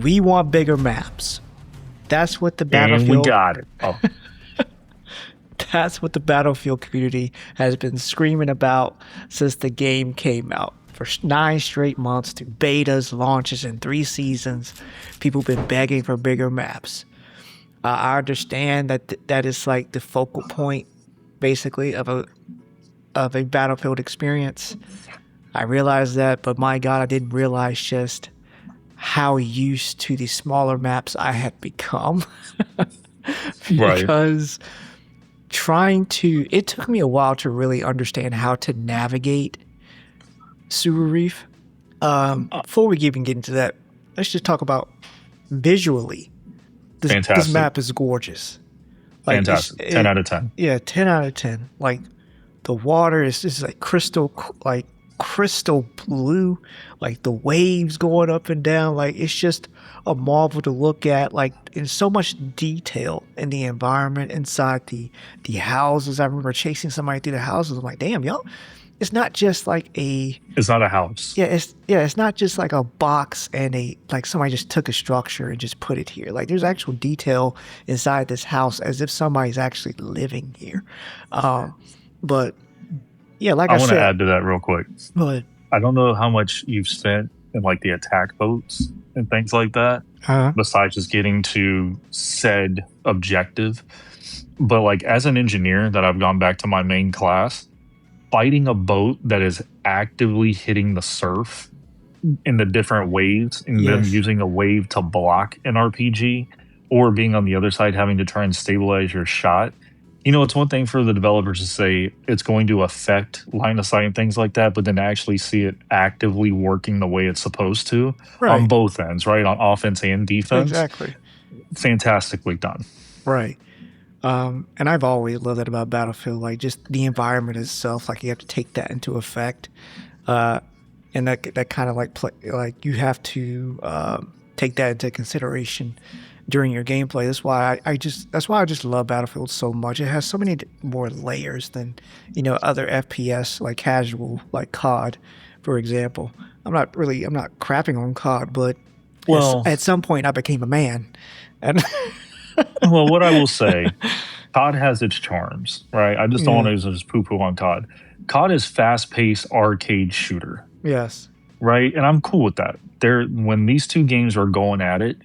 We want bigger maps. That's what the And we Battlefield. got it. Oh, That's what the Battlefield community has been screaming about since the game came out. For 9 straight months, through betas, launches, and 3 seasons, people have been begging for bigger maps. I understand that that is like the focal point, basically, of a Battlefield experience. I realize that, but my God, I didn't realize just how used to the smaller maps I had become. right. Because it took me a while to really understand how to navigate Sewer Reef. Before we even get into that, let's just talk about visually. This Fantastic. map is gorgeous. Like, Fantastic. 10 out of 10. Yeah, 10 out of 10. Like, the water is just like crystal blue. Like, the waves going up and down. Like, it's just a marvel to look at. Like, in so much detail in the environment inside the houses. I remember chasing somebody through the houses. I'm like, damn, y'all. It's not just like It's not a house. it's not just like a box and like somebody just took a structure and just put it here. Like, there's actual detail inside this house as if somebody's actually living here. But yeah, like I want said, to add to that real quick. but I don't know how much you've spent in like the attack boats and things like that, besides just getting to said objective. But like, as an engineer that I've gone back to my main class, fighting a boat that is actively hitting the surf in the different waves and them using a wave to block an RPG, or being on the other side having to try and stabilize your shot. It's one thing for the developers to say it's going to affect line of sight and things like that, but then actually see it actively working the way it's supposed to on both ends, right? On offense and defense. Exactly. Fantastically done. Right. And I've always loved that about Battlefield, like just the environment itself. Like, you have to take that into effect, and that kind of like you have to take that into consideration during your gameplay. That's why I just love Battlefield so much. It has so many more layers than other FPS, like casual, like COD, for example. I'm not crapping on COD, but at some point I became a man, and. Well, what I will say, COD has its charms, right? I just don't want to just poo-poo on COD. COD is fast-paced arcade shooter. Yes. Right? And I'm cool with that. When these two games are going at it,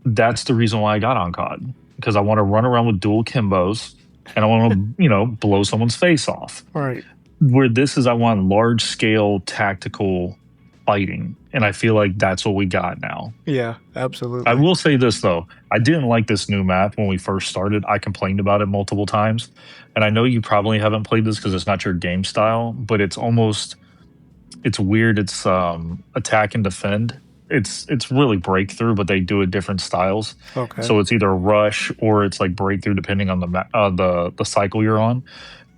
that's the reason why I got on COD. Because I want to run around with dual Kimbos, and I want to, blow someone's face off. Right. Where this is, I want large-scale tactical fighting. And I feel like that's what we got now. Yeah, absolutely. I will say this, though. I didn't like this new map when we first started. I complained about it multiple times. And I know you probably haven't played this because it's not your game style, but it's weird. It's attack and defend. It's really breakthrough, but they do it different styles. Okay. So it's either rush or it's like breakthrough, depending on the cycle you're on.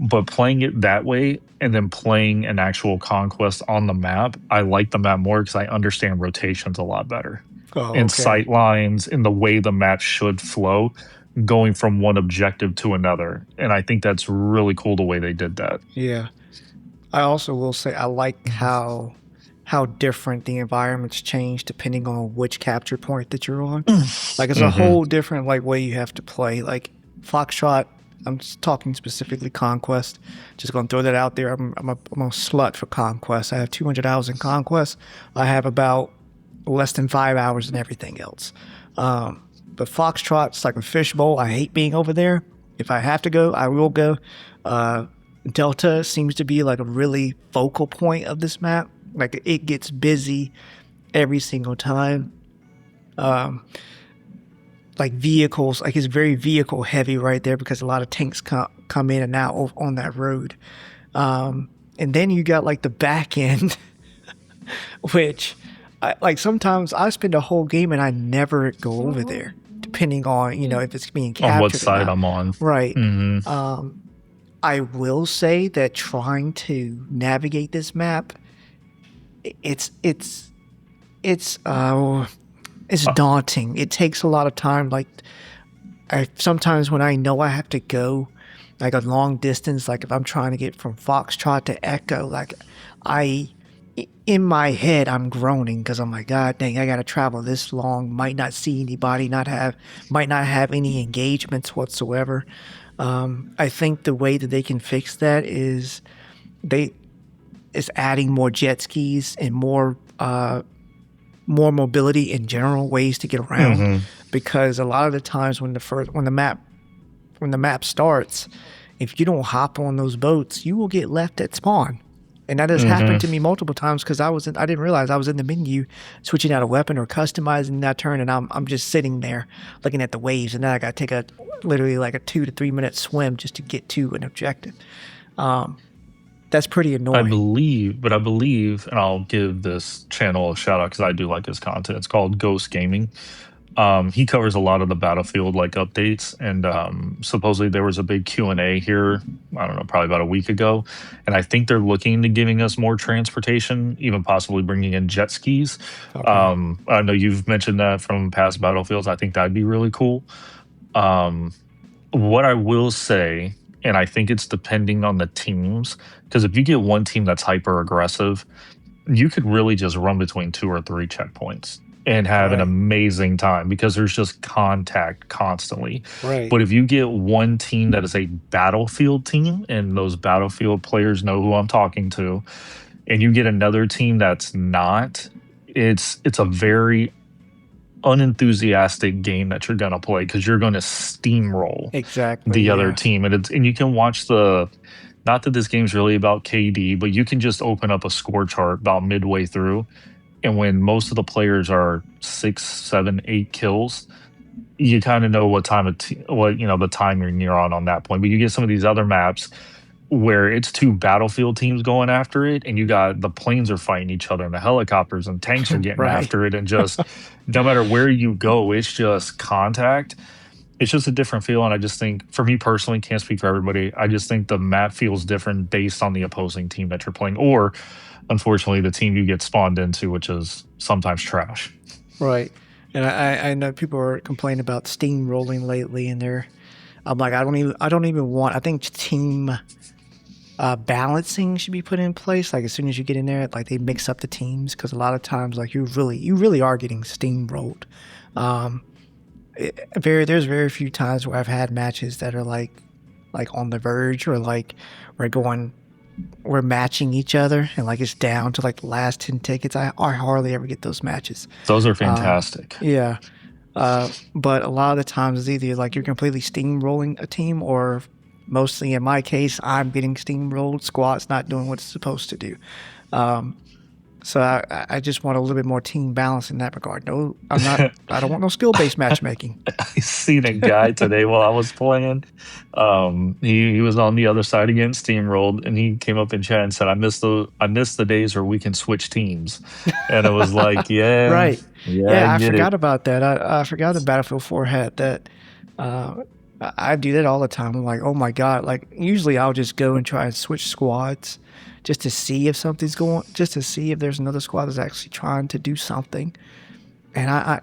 But playing it that way and then playing an actual conquest on the map, I like the map more because I understand rotations a lot better. And sight lines and the way the map should flow going from one objective to another. And I think that's really cool the way they did that. Yeah. I also will say I like how different the environments change depending on which capture point that you're on. Like, it's a whole different way you have to play. Like, Foxtrot, I'm just talking specifically Conquest. Just going to throw that out there. I'm a slut for Conquest. I have 200 hours in Conquest. I have about less than 5 hours in everything else. But Foxtrot's like a fishbowl. I hate being over there. If I have to go, I will go. Delta seems to be like a really focal point of this map. Like, it gets busy every single time. Like, vehicles, like, it's very vehicle heavy right there because a lot of tanks come in and out on that road. And then you got like the back end, which sometimes I spend a whole game and I never go over there, depending on, if it's being captured. On what side I'm on. Right. I will say that trying to navigate this map, it's daunting. It takes a lot of time. Like, sometimes when I know I have to go like a long distance, like if I'm trying to get from Foxtrot to Echo, like I in my head, I'm groaning because I'm like, God dang, I got to travel this long, might not see anybody, might not have any engagements whatsoever. I think the way that they can fix that they is adding more jet skis and more mobility in general, ways to get around. Mm-hmm. Because a lot of the times when the map starts, if you don't hop on those boats, you will get left at spawn. And that has happened to Mm-hmm. me multiple times because I didn't realize I was in the menu switching out a weapon or customizing that turn, and I'm just sitting there looking at the waves, and then I got to take a literally like a 2 to 3 minute swim just to get to an objective. That's pretty annoying. I believe, and I'll give this channel a shout out because I do like his content. It's called Ghost Gaming. He covers a lot of the Battlefield like updates, and supposedly there was a big Q&A here, I don't know, probably about a week ago, and I think they're looking into giving us more transportation, even possibly bringing in jet skis. Okay. I know you've mentioned that from past Battlefields. I think that'd be really cool. um, what I will say, and I think it's depending on the teams, because if you get one team that's hyper aggressive, you could really just run between 2 or 3 checkpoints and have an Right. amazing time because there's just contact constantly. Right. But if you get one team that is a Battlefield team, and those Battlefield players know who I'm talking to, and you get another team that's not, it's a very unenthusiastic game that you're gonna play because you're gonna steamroll Exactly. the other Yeah. team, and you can watch the, not that this game's really about KD, but you can just open up a score chart about midway through, and when most of the players are 6, 7, 8 kills, you kind of know what time of what the timing you're on that point. But you get some of these other maps where it's 2 Battlefield teams going after it, and you got the planes are fighting each other, and the helicopters and tanks are getting Right. after it, and just no matter where you go, it's just contact. It's just a different feel, and I just think, for me personally, can't speak for everybody, I just think the map feels different based on the opposing team that you're playing, or unfortunately the team you get spawned into, which is sometimes trash. Right. And I know people are complaining about steamrolling lately, and I'm like, I don't even want. I think team balancing should be put in place. Like as soon as you get in there, like they mix up the teams because a lot of times, like you really are getting steamrolled. Um, there's very few times where I've had matches that are like on the verge or like we're going we're matching each other and like it's down to like the last 10 tickets. I hardly ever get those matches. Those are Um, fantastic. yeah. But a lot of the times it's either like you're completely steamrolling a team or mostly in my case, I'm getting steamrolled. Squad's not doing what it's supposed to do. Um, so I just want a little bit more team balance in that regard. No, I don't want no skill based matchmaking. I seen a guy today while I was playing. He was on the other side again, steamrolled, and he came up in chat and said, I miss the days where we can switch teams." And it was like, yeah, Right. yeah, I Yeah, I get it. forgot about that. I forgot that Battlefield 4 had that. Uh, I do that all the time. I'm like, oh my God. Like, usually I'll just go and try and switch squads just to see if something's going, just to see if there's another squad that's actually trying to do something. And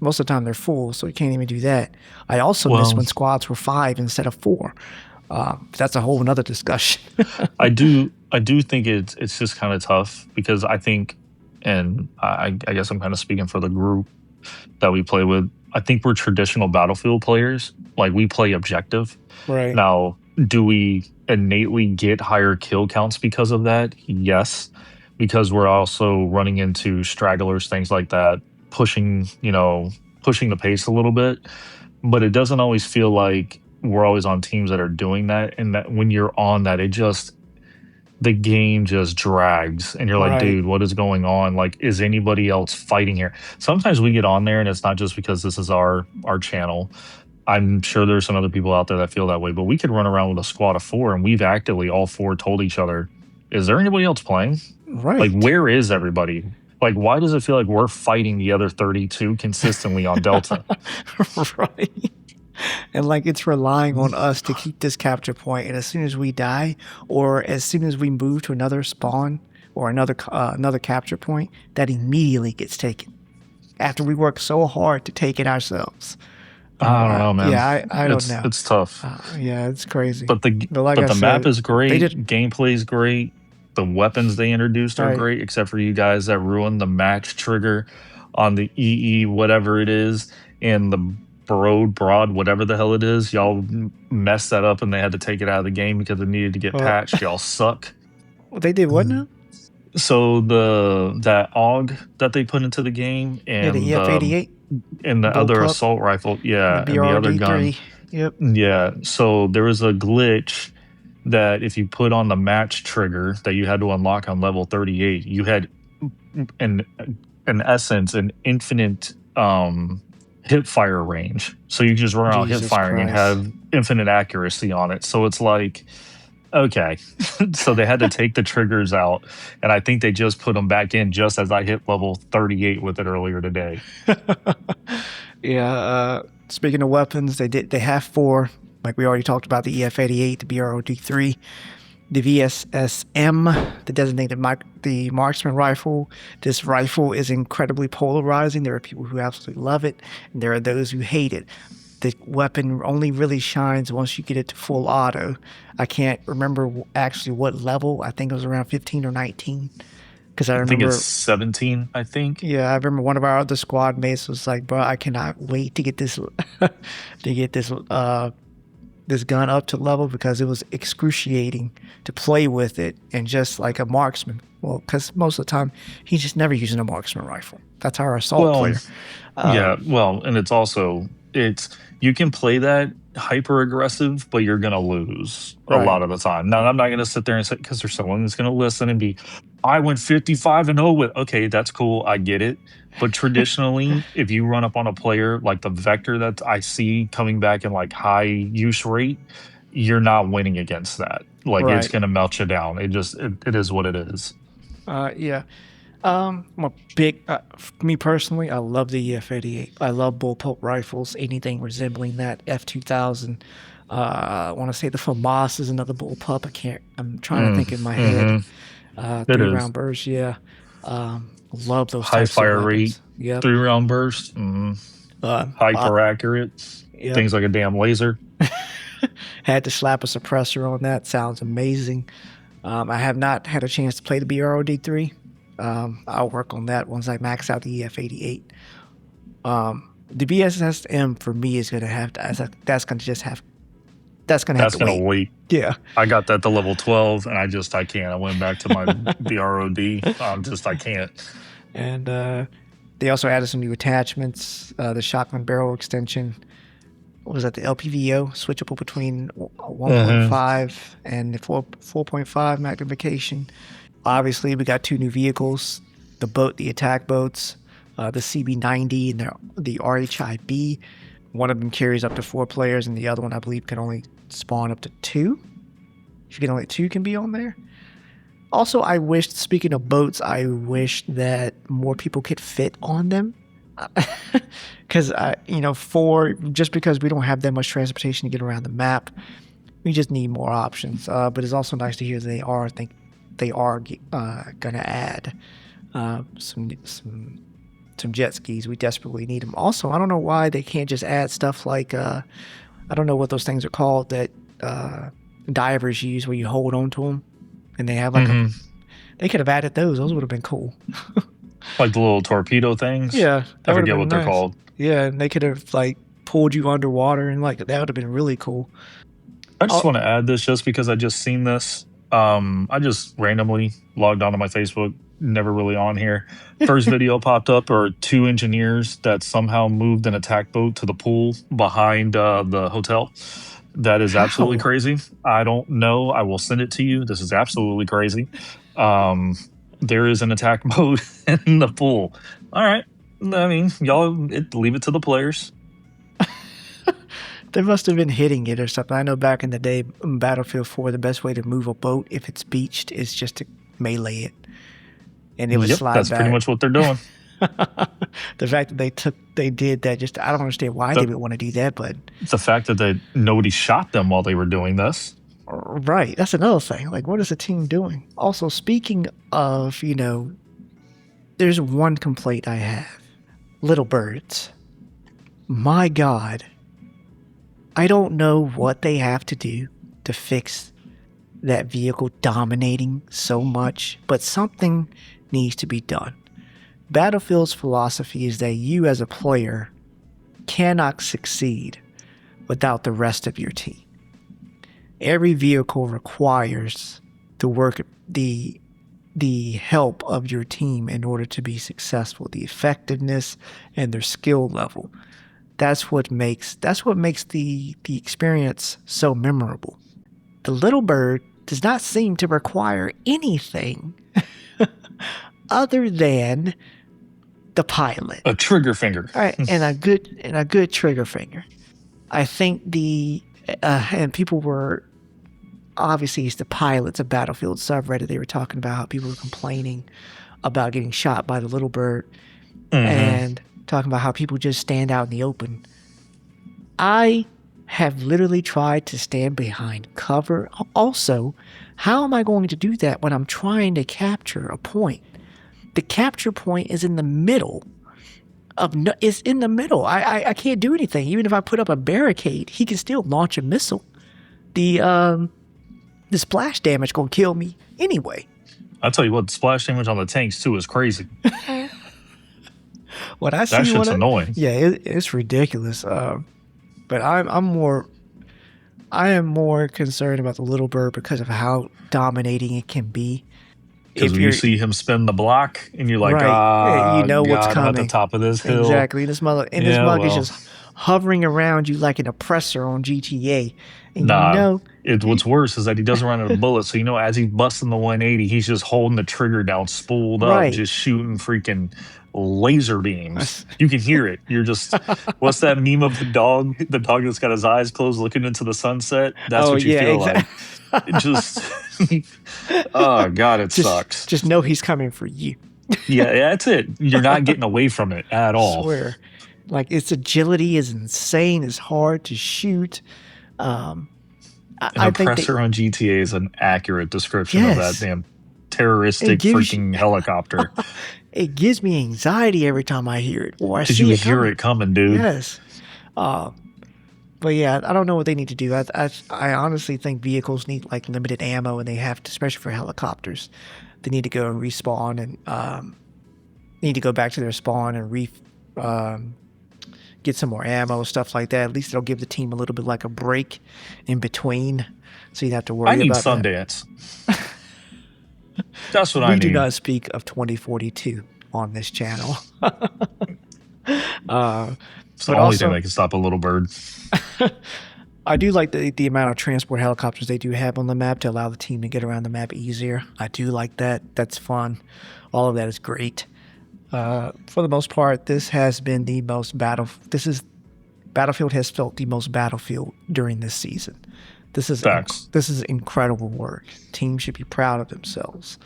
most of the time they're full, so you can't even do that. I also miss Well, when squads were 5 instead of 4. That's a whole another discussion. I do think it's just kind of tough because I think, and I guess I'm kind of speaking for the group that we play with. I think we're traditional Battlefield players. Like, we play objective. Right. Now, do we innately get higher kill counts because of that? Yes, because we're also running into stragglers, things like that, pushing the pace a little bit. But it doesn't always feel like we're always on teams that are doing that. And that when you're on that, the game just drags, and you're like, Right. dude, what is going on? Like, is anybody else fighting here? Sometimes we get on there, and it's not just because this is our channel. I'm sure there's some other people out there that feel that way, but we could run around with a squad of 4, and we've actively all 4 told each other, is there anybody else playing? Like, Right. where is everybody? Like, why does it feel like we're fighting the other 32 consistently on Delta? Right. And like it's relying on us to keep this capture point, and as soon as we die or as soon as we move to another spawn or another capture point, that immediately gets taken after we work so hard to take it ourselves. I don't know, man. Yeah, I don't It's know. it's tough. Yeah, it's crazy. But the But like but I the map said, is they great, did gameplay is great. The weapons they introduced are Right. great, except for you guys that ruined the match trigger on the EE whatever it is, and the broad whatever the hell it is. Y'all messed that up, and they had to take it out of the game because it needed to get Well, patched. Y'all suck. they did what now? So that AUG that they put into the game Yeah, the EF-88 and the other bullpup, assault rifle, the yeah, and the other gun, BRD-3. Yep. yeah. So there was a glitch that if you put on the match trigger that you had to unlock on level 38, you had in in essence an infinite hip fire range. So you can just run around hip Jesus firing and Christ. have infinite accuracy on it. So it's like, okay. So they had to take the triggers out, and I think they just put them back in just as I hit level 38 with it earlier today. Yeah, speaking of weapons, they have four. Like we already talked about, the EF-88, the BROD-3, the VSSM, the the marksman rifle. This rifle is incredibly polarizing. There are people who absolutely love it, and there are those who hate it. The weapon only really shines once you get it to full auto. I can't remember actually what level. I think it was around 15 or 19. Because I I think it's remember, 17, I think. yeah, I remember one of our other squad mates was like, "Bro, I cannot wait to get this, to get this gun up to level because it was excruciating to play with it and just like a marksman." Well, because most of the time he's just never using a marksman rifle. That's our assault Well, player. yeah, well, and it's also it's you can play that hyper aggressive, but you're gonna lose a Right. lot of the time. Now, I'm not gonna sit there and say because there's someone that's gonna listen and be, I went 55-0 with. Okay, that's cool, I get it. But traditionally, if you run up on a player like the vector that I see coming back in like high use rate, you're not winning against that. Like it's Right. gonna melt you down. It is what it is. Yeah. I'm a big, me personally, I love the EF-88. I love bullpup rifles, anything resembling that. F-2000. I want to say the FAMAS is another bullpup. I'm trying to Mm, think in my head. hmm. It Three is round burst, yeah. Love those high types of fire rate, weapons. Yep. 3 round burst. Mm. Uh, uh, Hyper accurate. yep. Things like a damn laser. Had to slap a suppressor on that. Sounds amazing. I have not had a chance to play the BROD-3. I'll work on that once I max out the EF-88. The BSSM for me is gonna have to. That's gonna just have. That's gonna have That's to gonna wait. wait. Yeah. I got that to level 12, and I can't. I went back to my BROD. I can't. And they also added some new attachments. The shotgun barrel extension. What was that? The LPVO switchable between Hmm. 1.5 and the 4.5 magnification. Obviously, we got two new vehicles: the attack boats, the CB90 and the RHIB. One of them carries up to 4 players, and the other one, I believe, can only spawn up to 2. If you can only 2 can be on there. Also, I wished, speaking of boats, I wish that more people could fit on them. Because just because we don't have that much transportation to get around the map, we just need more options. But it's also nice to hear I think they are gonna add some jet skis. We desperately need them. Also, I don't know why they can't just add stuff like I don't know what those things are called that divers use where you hold on to them and they have like a. Hmm. They could have added those. Those would have been cool. Like the little torpedo things. Yeah, I that would have forget been what they're nice. called. Yeah, and they could have like pulled you underwater and like that would have been really cool. I just Oh, want to add this just because I just seen this. I just randomly logged onto my Facebook, never really on here. First video popped up are 2 engineers that somehow moved an attack boat to the pool behind the hotel. That is absolutely how? crazy. I don't know. I will send it to you. This is absolutely crazy. Um, there is an attack boat in the pool. All right. I mean, leave it to the players. They must have been hitting it or something. I know back in the day, in Battlefield 4, the best way to move a boat if it's beached is just to melee it, and it would Yep, slide that's pretty back. much what they're doing. The fact that they did that, just I don't understand why they The would want to do that, but the fact that nobody shot them while they were doing this. right, that's another thing. Like, what is the team doing? Also, speaking of, there's one complaint I have: little birds. My God, I don't know what they have to do to fix that vehicle dominating so much, but something needs to be done. Battlefield's philosophy is that you as a player cannot succeed without the rest of your team. Every vehicle requires the help of your team in order to be successful, the effectiveness and their skill level. That's what makes the experience so memorable. The little bird does not seem to require anything other than the pilot. A trigger finger. All right, and a good trigger finger. I think and people were, obviously it's the pilots of Battlefield subreddit. They were talking about how people were complaining about getting shot by the little bird, and talking about how people just stand out in the open. I have literally tried to stand behind cover. Also, how am I going to do that when I'm trying to capture a point? The capture point is in the middle it's in the middle. I can't do anything. Even if I put up a barricade, he can still launch a missile. The splash damage gonna kill me anyway. I'll tell you what, the splash damage on the tanks too is crazy. What I see, that shit's annoying. Yeah, it's ridiculous. But I am more concerned about the little bird because of how dominating it can be. Because when you see him spin the block, and you're like, right, you know what's coming at the top of this hill. Exactly. This mug is just hovering around you like an oppressor on GTA. And what's worse is that he doesn't run out of bullets. So as he's busting the 180, he's just holding the trigger down, spooled up, just shooting freaking laser beams. You can hear it. You're just, what's that meme of the dog? The dog that's got his eyes closed, looking into the sunset. That's what you feel like. It just, oh God, it sucks. Just know he's coming for you. Yeah, that's it. You're not getting away from it at all. I swear. Like, its agility is insane. It's hard to shoot. An oppressor on GTA is an accurate description of that damn terroristic freaking helicopter. It gives me anxiety every time I hear it. Or I see you hear it coming, dude. Yes. But yeah, I don't know what they need to do. I honestly think vehicles need like limited ammo, and they have to, especially for helicopters. They need to go and respawn and need to go back to their spawn and get some more ammo, stuff like that. At least it'll give the team a little bit like a break in between, so you don't have to worry about Sundance. That's what I need. We do not speak of 2042 on this channel. It's the only thing that can stop a little bird. I do like the amount of transport helicopters they do have on the map to allow the team to get around the map easier. I do like that. That's fun. All of that is great. For the most part, this has been the most Battlefield has felt the most Battlefield during this season. This is incredible work. Teams should be proud of themselves.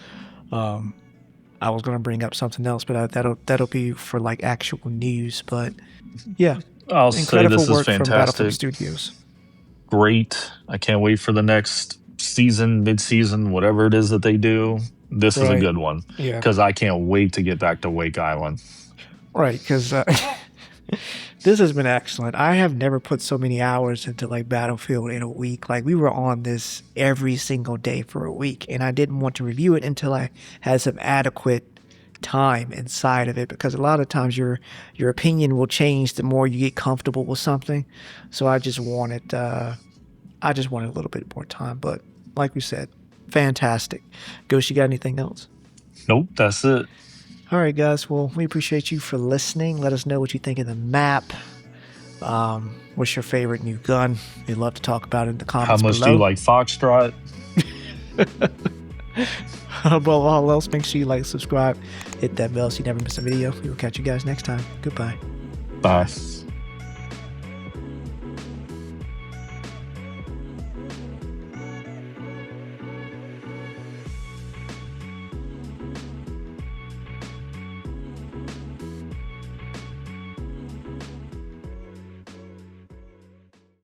I was going to bring up something else, but that'll be for like actual news. But yeah, I'll say this is fantastic. From Battlefield Studios. Great. I can't wait for the next season, mid-season, whatever it is that they do. This is a good one. Yeah. Because I can't wait to get back to Wake Island. Right, because this has been excellent. I have never put so many hours into like Battlefield in a week. Like, we were on this every single day for a week, and I didn't want to review it until I had some adequate time inside of it, because a lot of times your opinion will change the more you get comfortable with something. So I just wanted a little bit more time. But like we said, fantastic. Ghost, you got anything else? Nope, that's it. All right, guys. Well, we appreciate you for listening. Let us know what you think of the map. What's your favorite new gun? We'd love to talk about it in the comments below. How much do you like Foxtrot? Above all else, make sure you like, subscribe, hit that bell so you never miss a video. We will catch you guys next time. Goodbye. Bye.